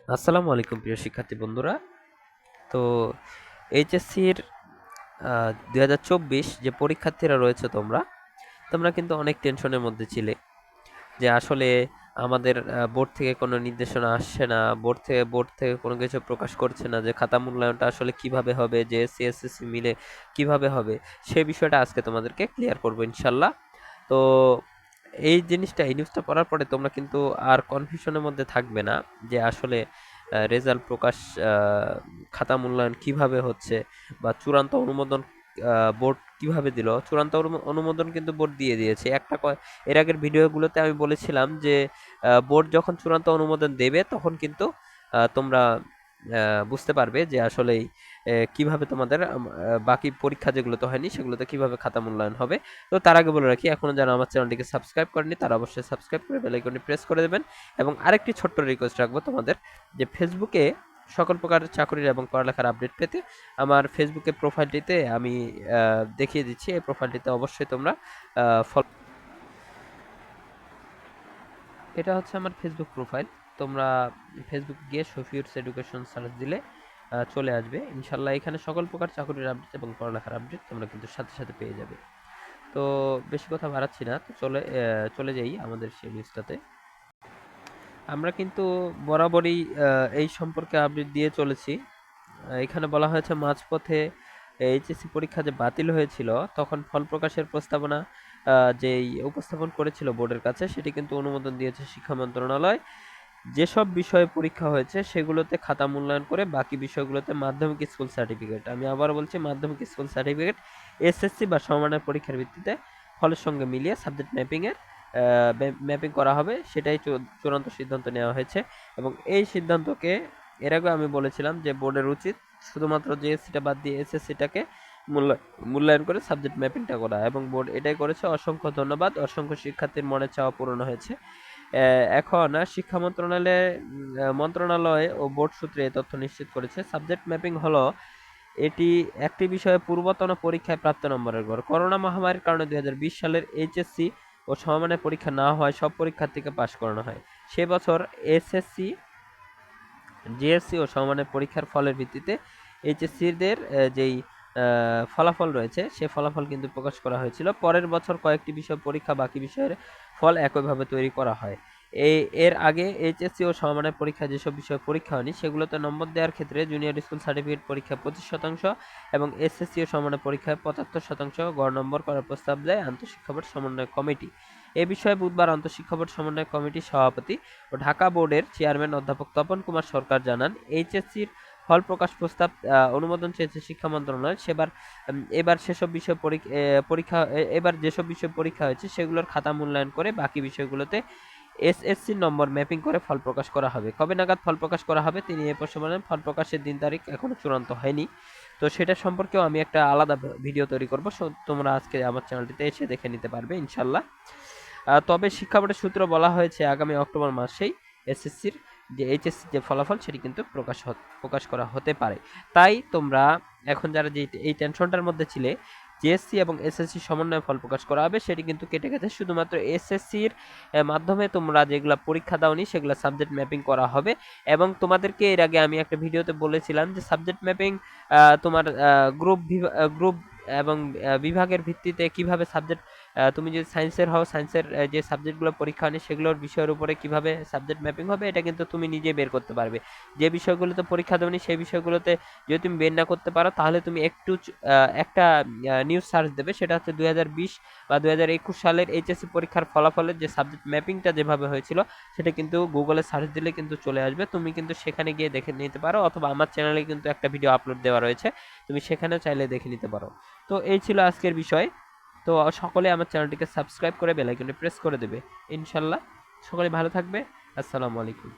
আসসালামু আলাইকুম প্রিয় শিক্ষার্থী বন্ধুরা। তো এইচএসসির 2024 যে পরীক্ষার্থীরা রয়েছে তোমরা তোমরা কিন্তু অনেক টেনশনের মধ্যে ছিলে যে আসলে আমাদের বোর্ড থেকে কোনো নির্দেশনা আসছে না, বোর্ড থেকে কোনো কিছু প্রকাশ করছে না যে খাতা মূল্যায়নটা আসলে কিভাবে হবে, যে এসসি এসএসসি মিলে কিভাবে হবে, সে বিষয়টা আজকে তোমাদেরকে ক্লিয়ার করবো ইনশাল্লাহ। তো এই নিউজটা পড়ার পরে তোমরা কিন্তু আর কনফিউশনের মধ্যে থাকবে না যে আসলে রেজাল্ট প্রকাশ, খাতা মূল্যায়ন কিভাবে হচ্ছে বা চূড়ান্ত অনুমোদন বোর্ড কিভাবে দিল। চূড়ান্ত অনুমোদন কিন্তু বোর্ড দিয়ে দিয়েছে। এর আগের ভিডিওগুলোতে আমি বলেছিলাম যে বোর্ড যখন চূড়ান্ত অনুমোদন দেবে তখন কিন্তু তোমরা বুঝতে পারবে যে আসলে কিভাবে তোমাদের বাকি পরীক্ষা যেগুলোতে হয়নি সেগুলোতে কিভাবে খাতা মূল্যায়ন হবে। তো তার আগে বলে রাখি, এখনো যারা আমার চ্যানেলটিকে সাবস্ক্রাইব করেনি তারা অবশ্যই সাবস্ক্রাইব করে বেল আইকনটি প্রেস করে দেবেন। এবং আরেকটি ছোট্ট রিকোয়েস্ট রাখবো তোমাদের, যে ফেসবুকে সকল প্রকার চাকরির এবং পড়ালেখার আপডেট পেতে আমার ফেসবুকে প্রোফাইলটিতে আমি দেখিয়ে দিচ্ছি, এই প্রোফাইলটিতে অবশ্যই তোমরা ফলো। এটা হচ্ছে আমার ফেসবুক প্রোফাইল। তোমরা ফেসবুক গিয়ে শফিউরস এডুকেশন সার্চ দিলে চলে আসবে ইনশাল্লাহ। এখানে সকল প্রকার চাকরির আপডেট এবং পড়ালেখার আপডেট তোমরা কিন্তু সাথে সাথে পেয়ে যাবে। তো বেশি কথা বাড়াচ্ছি না, তো চলে যাই আমাদের সেই নিউজটাতে। আমরা কিন্তু বরাবরই এই সম্পর্কে আপডেট দিয়ে চলেছি। এখানে বলা হয়েছে মাঝপথে এইচএসসি পরীক্ষা যে বাতিল হয়েছিল তখন ফল প্রকাশের প্রস্তাবনা যেই উপস্থাপন করেছিল বোর্ডের কাছে সেটি কিন্তু অনুমোদন দিয়েছে শিক্ষা মন্ত্রণালয়। যেসব বিষয়ে পরীক্ষা হয়েছে সেগুলোতে খাতা মূল্যায়ন করে বাকি বিষয়গুলোতে মাধ্যমিক স্কুল সার্টিফিকেট, আমি আবার বলছি মাধ্যমিক স্কুল সার্টিফিকেট এসএসসি বা সমমানের পরীক্ষার ভিত্তিতে ফলের সঙ্গে মিলিয়ে সাবজেক্ট ম্যাপিং করা হবে, সেটাই চূড়ান্ত সিদ্ধান্ত নেওয়া হয়েছে। এবং এই সিদ্ধান্তকে এর আগে আমি বলেছিলাম যে বোর্ডের উচিত শুধুমাত্র জিএসসিটা বাদ দিয়ে এসএসসিটাকে মূল্যায়ন করে সাবজেক্ট ম্যাপিংটা করা, এবং বোর্ড এটাই করেছে। অসংখ্য ধন্যবাদ, অসংখ্য শিক্ষার্থীর মনের চাওয়া পূরণ হয়েছে। এখন শিক্ষা মন্ত্রণালয় ও বোর্ড সূত্রে এই তথ্য নিশ্চিত করেছে। সাবজেক্ট ম্যাপিং হলো এটি একটি বিষয়ে পূর্বতন পরীক্ষায় প্রাপ্ত নম্বরের গড়। করোনা মহামারীর কারণে 2020 সালের এইচএসসি ও সমমানের পরীক্ষা না হয় সব পরীক্ষার্থীকে পাশ করানো হয়। সে বছর এসএসসি, জিএসসি ও সমমানের পরীক্ষার ফলের ভিত্তিতে এইচএসসিদের যেই ফলাফল রয়েছে সে ফলাফল কিন্তু প্রকাশ করা হয়েছিল। পরের বছর কয়েকটি বিষয় পরীক্ষা বাকি বিষয়ের ফল একইভাবে তৈরি করা হয়। এর আগে এইচএসসি ও সমমানের পরীক্ষা যেসব বিষয়ে পরীক্ষা হয়নি সেগুলোতে নম্বর দেওয়ার ক্ষেত্রে জুনিয়র স্কুল সার্টিফিকেট পরীক্ষায় 25% এবং এসএসসি ও সমমানের পরীক্ষায় 75% গড় নম্বর করার প্রস্তাব দেয় আন্তঃশিক্ষা বোর্ড সমন্বয় কমিটি। এ বিষয়ে বুধবার আন্তঃশিক্ষা বোর্ড সমন্বয় কমিটির সভাপতি ও ঢাকা বোর্ডের চেয়ারম্যান অধ্যাপক তপন কুমার সরকার জানান, এইচএসসির ফল প্রকাশ প্রস্তাব অনুমোদন চেয়েছে শিক্ষা মন্ত্রণালয়। এবার সেসব বিষয় পরীক্ষা এবার যেসব বিষয় পরীক্ষা হয়েছে সেগুলোর খাতা মূল্যায়ন করে বাকি বিষয়গুলোতে এসএসসি নম্বর ম্যাপিং করে ফল প্রকাশ করা হবে। কবে নাগাদ ফল প্রকাশ করা হবে তিনি এ প্রশ্ন বলেন, ফল প্রকাশের দিন তারিখ এখনো চূড়ান্ত হয়নি। তো সেটা সম্পর্কেও আমি একটা আলাদা ভিডিও তৈরি করব, তোমরা আজকে আমার চ্যানেলটিতে এসে দেখে নিতে পারবে ইনশাল্লাহ। তবে শিক্ষা বোর্ডের সূত্র বলা হয়েছে আগামী অক্টোবর মাসেই এসএসসির যে এইচএসসি যে ফলাফল সেটি কিন্তু প্রকাশ করা হতে পারে। তাই তোমরা এখন যারা যে এই টেনশনটার মধ্যে ছিলে জিএসসি এবং এসএসসি সমন্বয়ে ফল প্রকাশ করা হবে সেটি কিন্তু কেটে গেছে। শুধুমাত্র এসএসসির মাধ্যমে তোমরা যেগুলো পরীক্ষা দাওনি সেগুলো সাবজেক্ট ম্যাপিং করা হবে। এবং তোমাদেরকে এর আগে আমি একটা ভিডিওতে বলেছিলাম যে সাবজেক্ট ম্যাপিং তোমার গ্রুপ এবং বিভাগের ভিত্তিতে কিভাবে সাবজেক্ট, তুমি যদি সায়েন্সের হও সায়েন্সের যে সাবজেক্টগুলো পরীক্ষা হয়নি সেগুলোর বিষয়ের উপরে কিভাবে সাবজেক্ট ম্যাপিং হবে এটা কিন্তু তুমি নিজে বের করতে পারবে। যে বিষয়গুলোতে পরীক্ষা দেওনি সেই বিষয়গুলোতে যদি তুমি বের না করতে পারো তাহলে তুমি একটা নিউজ সার্চ দেবে, সেটা হচ্ছে 2020 বা 2021 সালের এইচএসসি পরীক্ষার ফলাফলের যে সাবজেক্ট ম্যাপিংটা যেভাবে হয়েছিল সেটা কিন্তু গুগলে সার্চ দিলে কিন্তু চলে আসবে। তুমি কিন্তু সেখানে গিয়ে দেখে নিতে পারো, অথবা আমার চ্যানেলে কিন্তু একটা ভিডিও আপলোড দেওয়া রয়েছে, তুমি সেখানেও চাইলে দেখে নিতে পারো। তো এই ছিল আজকের বিষয়। তো সকলে আমার চ্যানেলটিকে সাবস্ক্রাইব করে বেল আইকনটি প্রেস করে দেবে ইনশাল্লাহ। সকলে ভালো থাকবে। আসসালামু আলাইকুম।